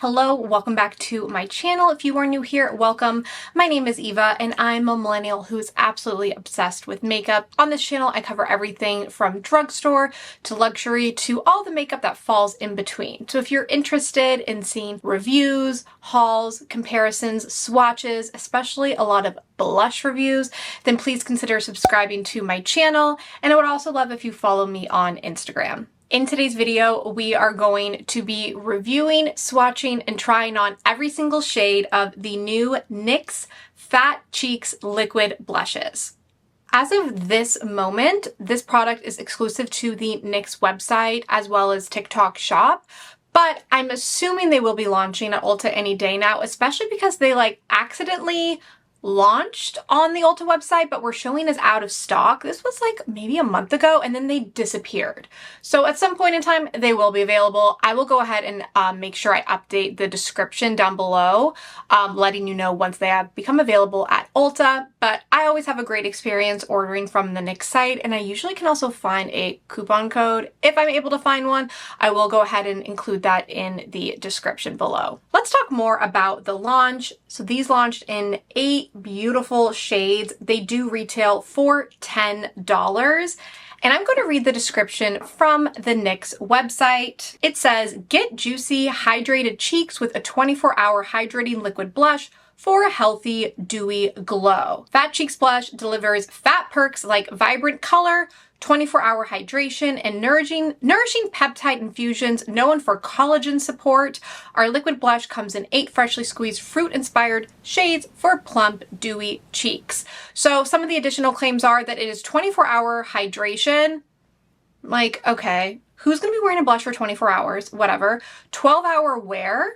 Hello, welcome back to my channel. If you are new here, welcome. My name is Eva and I'm a millennial who's absolutely obsessed with makeup. On this channel, I cover everything from drugstore to luxury to all the makeup that falls in between. So if you're interested in seeing reviews, hauls, comparisons, swatches, especially a lot of blush reviews, then please consider subscribing to my channel. And I would also love if you follow me on Instagram. In today's video, we are going to be reviewing, swatching, and trying on every single shade of the new NYX Fat Cheeks Liquid blushes. As of this moment, this product is exclusive to the NYX website as well as TikTok shop, but I'm assuming they will be launching at Ulta any day now, especially because they accidentally launched on the Ulta website, but were showing as out of stock. This was maybe a month ago, and then they disappeared. So at some point in time, they will be available. I will go ahead and make sure I update the description down below, letting you know once they have become available at Ulta. But I always have a great experience ordering from the NYX site, and I usually can also find a coupon code. If I'm able to find one, I will go ahead and include that in the description below. Let's talk more about the launch. So these launched in 8 beautiful shades. They do retail for $10. And I'm going to read the description from the NYX website. It says, get juicy, hydrated cheeks with a 24-hour hydrating liquid blush for a healthy, dewy glow. Fat Cheeks Blush delivers fat perks like vibrant color, 24-hour hydration, and nourishing peptide infusions known for collagen support. Our liquid blush comes in 8 freshly squeezed fruit-inspired shades for plump, dewy cheeks. So some of the additional claims are that it is 24-hour hydration. Okay, who's gonna be wearing a blush for 24 hours? Whatever. 12-hour wear,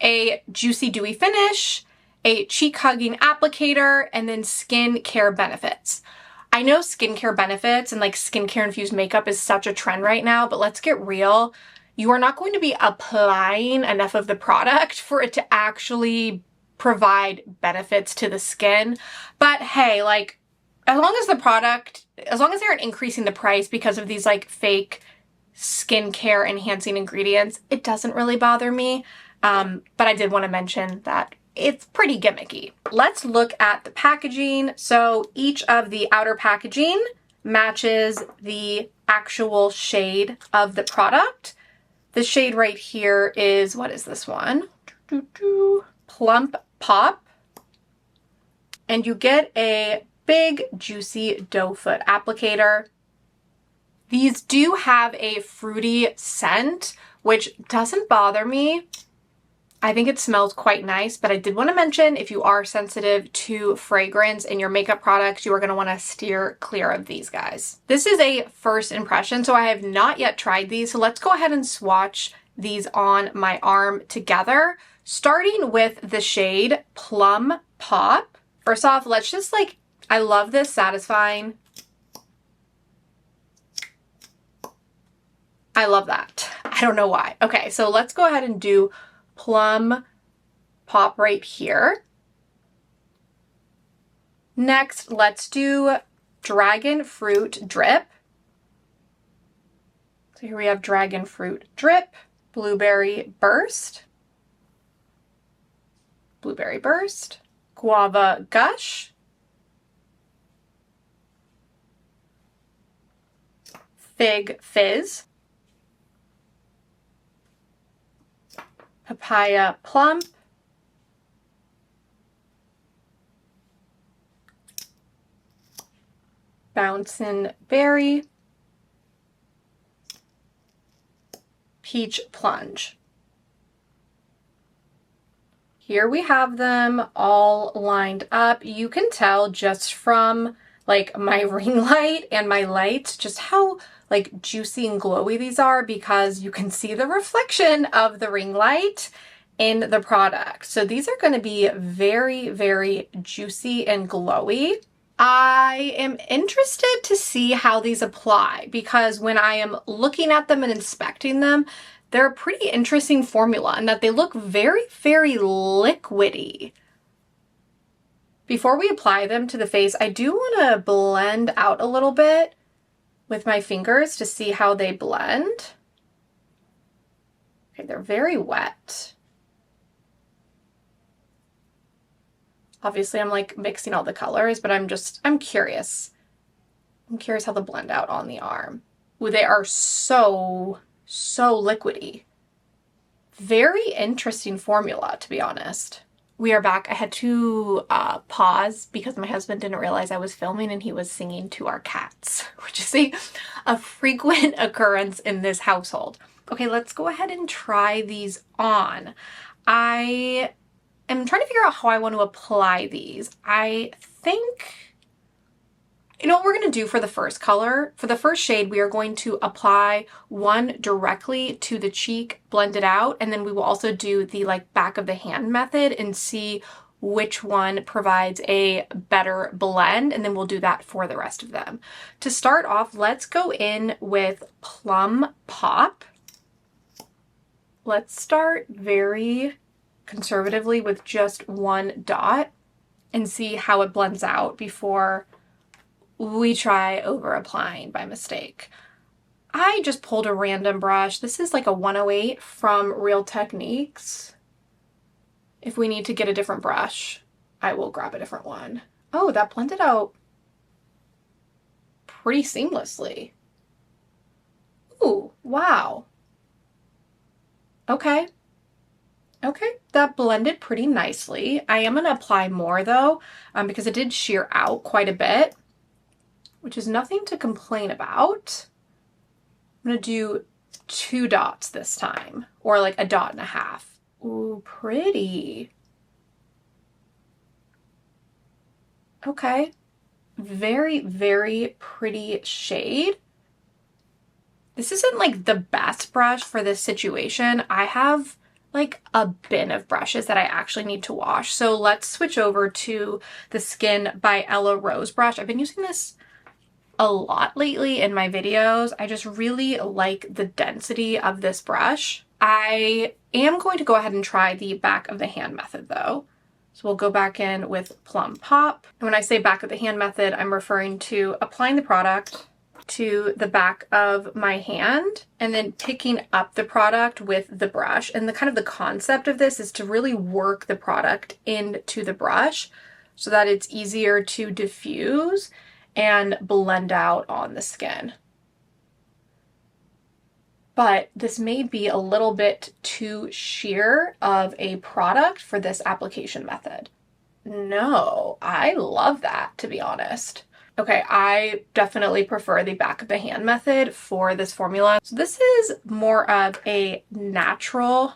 a juicy, dewy finish, a cheek-hugging applicator, and then skin care benefits. I know skincare benefits and skincare infused makeup is such a trend right now, but let's get real. You are not going to be applying enough of the product for it to actually provide benefits to the skin. But hey, as long as they aren't increasing the price because of these fake skincare enhancing ingredients, it doesn't really bother me. But I did want to mention that it's pretty gimmicky. Let's look at the packaging. So each of the outer packaging matches the actual shade of the product. The shade right here is, what is this one? Plump Pop. And you get a big juicy doe foot applicator. These do have a fruity scent, which doesn't bother me. I think it smells quite nice, but I did want to mention if you are sensitive to fragrance in your makeup products, you are going to want to steer clear of these guys. This is a first impression, so I have not yet tried these. So let's go ahead and swatch these on my arm together, starting with the shade Plum Pop. First off, let's just I love this satisfying. I love that. I don't know why. Okay, so let's go ahead and do Plum Pop right here. Next, let's do Dragon Fruit Drip. So here we have Dragon Fruit Drip, Blueberry Burst, Guava Gush, Fig Fizz, Papaya Plump, Bouncin' Berry, Peach Plunge. Here we have them all lined up. You can tell just from my ring light and my lights just how juicy and glowy these are, because you can see the reflection of the ring light in the product. So these are going to be very, very juicy and glowy. I am interested to see how these apply, because when I am looking at them and inspecting them, they're a pretty interesting formula in that they look very, very liquidy. Before we apply them to the face, I do want to blend out a little bit with my fingers to see how they blend. Okay, they're very wet. Obviously I'm like mixing all the colors, but I'm curious. I'm curious how they'll blend out on the arm. Ooh, they are so liquidy. Very interesting formula, to be honest. We are back. I had to pause because my husband didn't realize I was filming and he was singing to our cats, which is a frequent occurrence in this household. Okay, let's go ahead and try these on. I am trying to figure out how I want to apply these. I think, you know what we're going to do for the first color? For the first shade, we are going to apply one directly to the cheek, blend it out, and then we will also do the like back of the hand method and see which one provides a better blend, and then we'll do that for the rest of them. To start off, let's go in with Plum Pop. Let's start very conservatively with just one dot and see how it blends out before we try over applying by mistake. I just pulled a random brush. This is like a 108 from Real Techniques. If we need to get a different brush, I will grab a different one. Oh, that blended out pretty seamlessly. Ooh, wow. Okay. Okay, that blended pretty nicely. I am gonna apply more though, because it did sheer out quite a bit, which is nothing to complain about. I'm gonna do 2 dots this time, or like a dot and a half. Ooh, pretty. Okay, very pretty shade. This isn't like the best brush for this situation. I have like a bin of brushes that I actually need to wash. So let's switch over to the Skin by Ella Rose brush. I've been using this a lot lately in my videos. I just really like the density of this brush. I am going to go ahead and try the back of the hand method though. So we'll go back in with Plum Pop. And when I say back of the hand method, I'm referring to applying the product to the back of my hand and then picking up the product with the brush. And the kind of the concept of this is to really work the product into the brush so that it's easier to diffuse and blend out on the skin. But this may be a little bit too sheer of a product for this application method. No, I love that, to be honest. Okay, I definitely prefer the back of the hand method for this formula. So this is more of a natural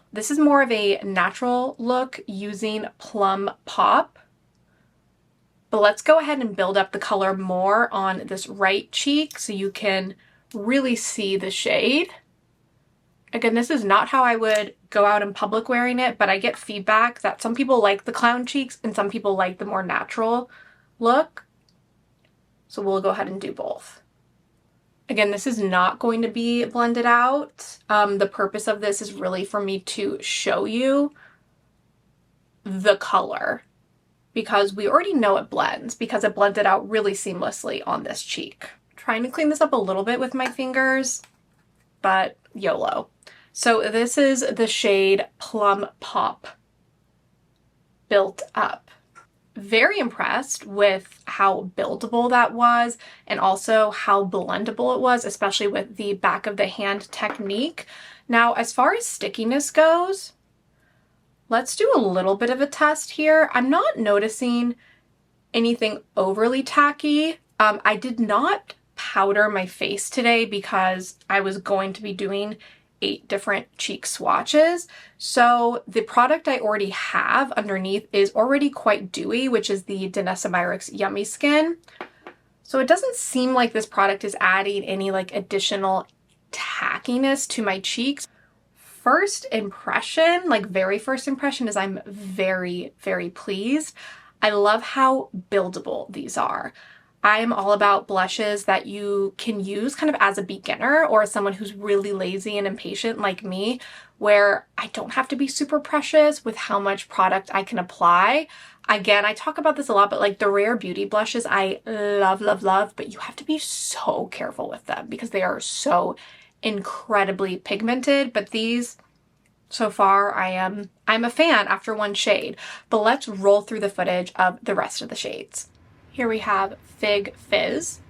look using Plum Pop. But let's go ahead and build up the color more on this right cheek so you can really see the shade. Again, this is not how I would go out in public wearing it, but I get feedback that some people like the clown cheeks and some people like the more natural look. So we'll go ahead and do both. Again, this is not going to be blended out. The purpose of this is really for me to show you the color because we already know it blends because it blended out really seamlessly on this cheek. I'm trying to clean this up a little bit with my fingers, but YOLO. So this is the shade Plum Pop Built Up. Very impressed with how buildable that was and also how blendable it was, especially with the back of the hand technique. Now, as far as stickiness goes, let's do a little bit of a test here. I'm not noticing anything overly tacky. I did not powder my face today because I was going to be doing 8 different cheek swatches. So the product I already have underneath is already quite dewy, which is the Danessa Myricks Yummy Skin. So it doesn't seem like this product is adding any like additional tackiness to my cheeks. First impression, like very first impression, is I'm very pleased. I love how buildable these are. I'm all about blushes that you can use kind of as a beginner or as someone who's really lazy and impatient like me, where I don't have to be super precious with how much product I can apply. Again, I talk about this a lot, but like the Rare Beauty blushes, I love, but you have to be so careful with them because they are so incredibly pigmented. But these So far, I'm a fan after one shade, but let's roll through the footage of the rest of the shades. Here we have Fig Fizz.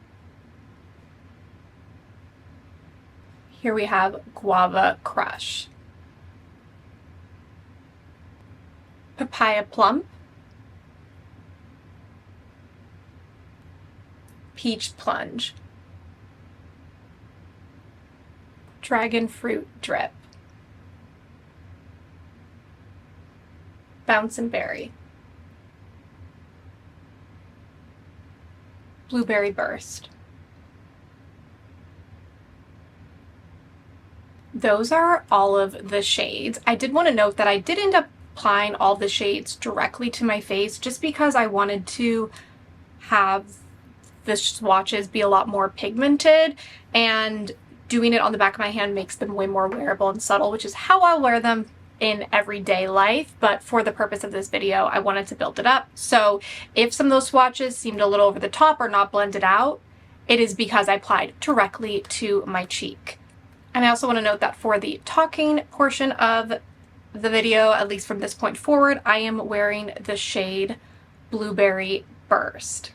Here we have Guava Crush. Papaya Plump. Peach Plunge. Dragon Fruit Drip. Bouncin' Berry. Blueberry Burst. Those are all of the shades. I did want to note that I did end up applying all the shades directly to my face just because I wanted to have the swatches be a lot more pigmented, and doing it on the back of my hand makes them way more wearable and subtle, which is how I'll wear them in everyday life, but for the purpose of this video, I wanted to build it up. So if some of those swatches seemed a little over the top or not blended out, it is because I applied directly to my cheek. And I also want to note that for the talking portion of the video, at least from this point forward, I am wearing the shade Blueberry Burst.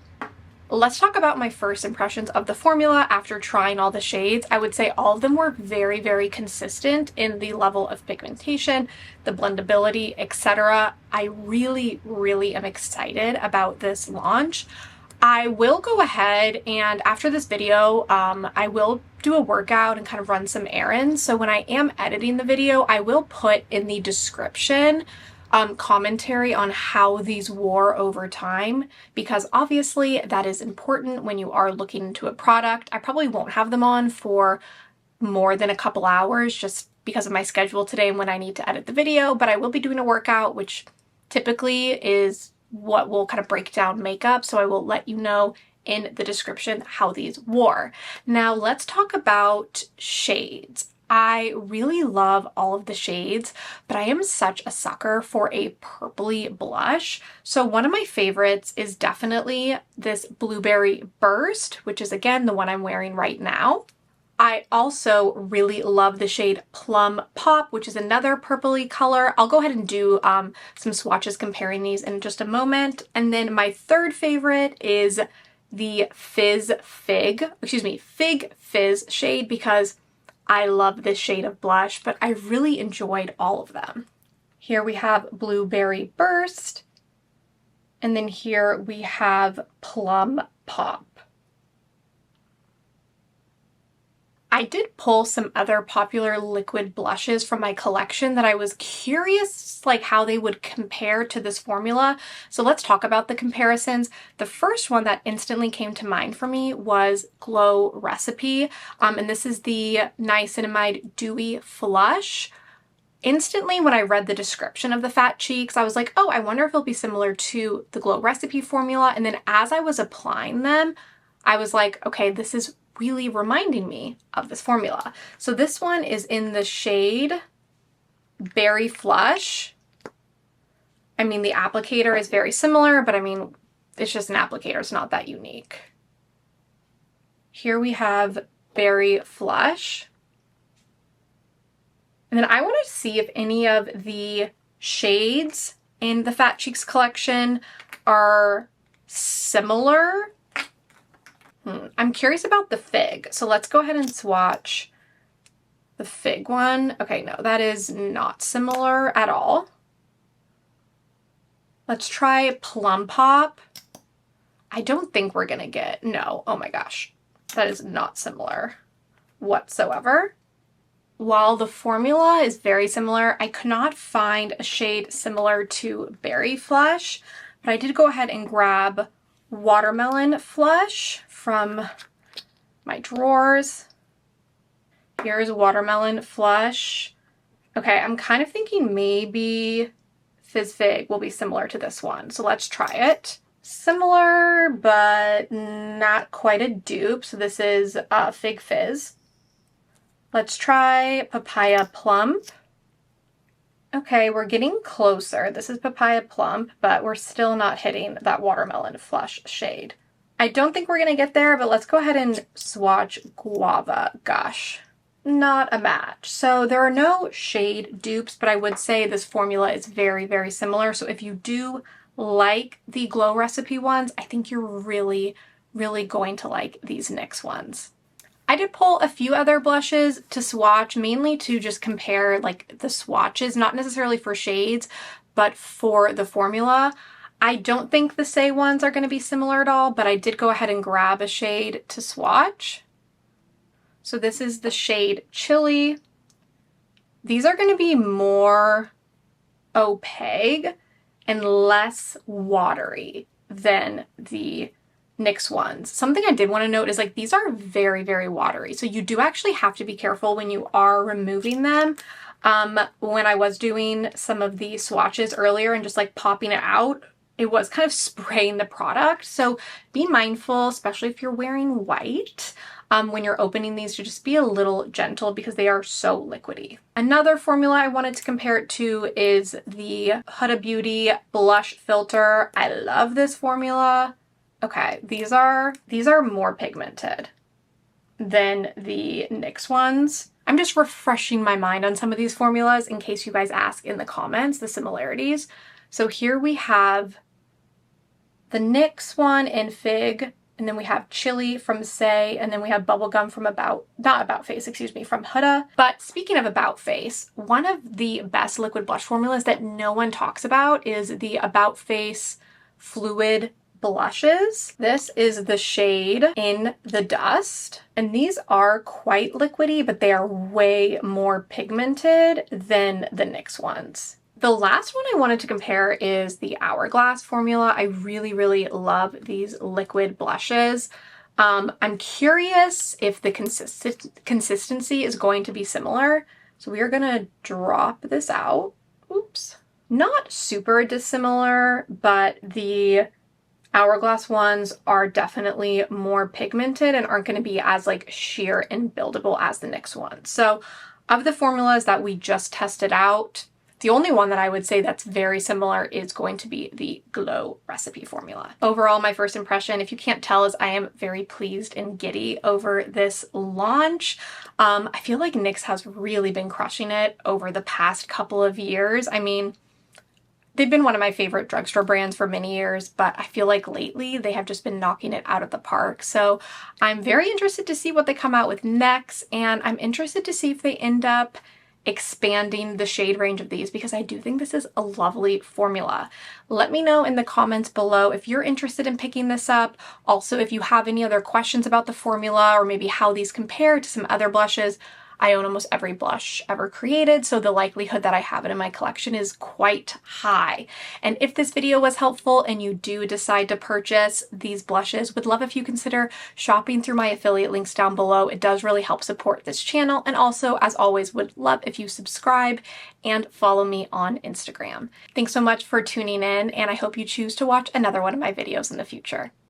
Let's talk about my first impressions of the formula after trying all the shades. I would say all of them were very, very consistent in the level of pigmentation, the blendability, etc. I really, really am excited about this launch. I will go ahead and after this video, I will do a workout and kind of run some errands. So when I am editing the video, I will put in the description commentary on how these wore over time, because obviously that is important when you are looking into a product. I probably won't have them on for more than a couple hours just because of my schedule today and when I need to edit the video, but I will be doing a workout, which typically is what will kind of break down makeup, so I will let you know in the description how these wore. Now let's talk about shades. I really love all of the shades, but I am such a sucker for a purpley blush. So one of my favorites is definitely this Blueberry Burst, which is again the one I'm wearing right now. I also really love the shade Plum Pop, which is another purpley color. I'll go ahead and do some swatches comparing these in just a moment. And then my third favorite is the Fig Fizz shade, because I love this shade of blush, but I really enjoyed all of them. Here we have Blueberry Burst, and then here we have Plum Pop. I did pull some other popular liquid blushes from my collection that I was curious like how they would compare to this formula. So let's talk about the comparisons. The first one that instantly came to mind for me was Glow Recipe. And this is the Niacinamide Dewy Flush. Instantly, when I read the description of the Fat Cheeks, I was like, oh, I wonder if it'll be similar to the Glow Recipe formula. And then as I was applying them, I was like, okay, this is really reminding me of this formula. So this one is in the shade Berry Flush. I mean, the applicator is very similar, but I mean, it's just an applicator. It's not that unique. Here we have Berry Flush. And then I want to see if any of the shades in the Fat Cheeks collection are similar. I'm curious about the Fig, so let's go ahead and swatch the Fig one. Okay, no, that is not similar at all. Let's try Plum Pop. I don't think we're gonna get, no, oh my gosh, that is not similar whatsoever. While the formula is very similar, I could not find a shade similar to Berry Flush, but I did go ahead and grab Watermelon Flush from my drawers. Here's Watermelon Flush. Okay, I'm kind of thinking maybe Fizz Fig will be similar to this one, so let's try it. Similar, but not quite a dupe, so this is Fig Fizz. Let's try Papaya Plump. Okay, we're getting closer. This is Papaya Plump, but we're still not hitting that Watermelon Flush shade. I don't think we're gonna get there, but let's go ahead and swatch Guava Gush. not a match. So there are no shade dupes, but I would say this formula is very, very similar. So if you do like the Glow Recipe ones, I think you're really, really going to like these NYX ones. I did pull a few other blushes to swatch, mainly to just compare like the swatches, not necessarily for shades, but for the formula. I don't think the Saie ones are going to be similar at all, but I did go ahead and grab a shade to swatch. So this is the shade Chili. These are going to be more opaque and less watery than the NYX ones. Something I did want to note is like these are very, very watery. So you do actually have to be careful when you are removing them. When I was doing some of the swatches earlier and just like popping it out, it was kind of spraying the product. So be mindful, especially if you're wearing white, when you're opening these, to just be a little gentle because they are so liquidy. Another formula I wanted to compare it to is the Huda Beauty blush filter. I love this formula. Okay, these are more pigmented than the NYX ones. I'm just refreshing my mind on some of these formulas in case you guys ask in the comments the similarities. So here we have the NYX one in Fig, and then we have Chili from Saie, and then we have Bubblegum from from Huda. But speaking of About Face, one of the best liquid blush formulas that no one talks about is the About Face Fluid blushes. This is the shade In the Dust, and these are quite liquidy, but they are way more pigmented than the NYX ones. The last one I wanted to compare is the Hourglass formula. I really, really love these liquid blushes. I'm curious if the consistency is going to be similar. So we are gonna drop this out. Oops. Not super dissimilar, but the Hourglass ones are definitely more pigmented and aren't going to be as like sheer and buildable as the NYX ones. So of the formulas that we just tested out, the only one that I would say that's very similar is going to be the Glow Recipe formula. Overall, my first impression, if you can't tell, is I am very pleased and giddy over this launch. I feel like NYX has really been crushing it over the past couple of years. I mean, they've been one of my favorite drugstore brands for many years, but I feel like lately they have just been knocking it out of the park. So I'm very interested to see what they come out with next, and I'm interested to see if they end up expanding the shade range of these, because I do think this is a lovely formula. Let me know in the comments below if you're interested in picking this up. Also, if you have any other questions about the formula or maybe how these compare to some other blushes. I own almost every blush ever created, so the likelihood that I have it in my collection is quite high. And if this video was helpful and you do decide to purchase these blushes, would love if you consider shopping through my affiliate links down below. It does really help support this channel. And also, as always, would love if you subscribe and follow me on Instagram. Thanks so much for tuning in, and I hope you choose to watch another one of my videos in the future.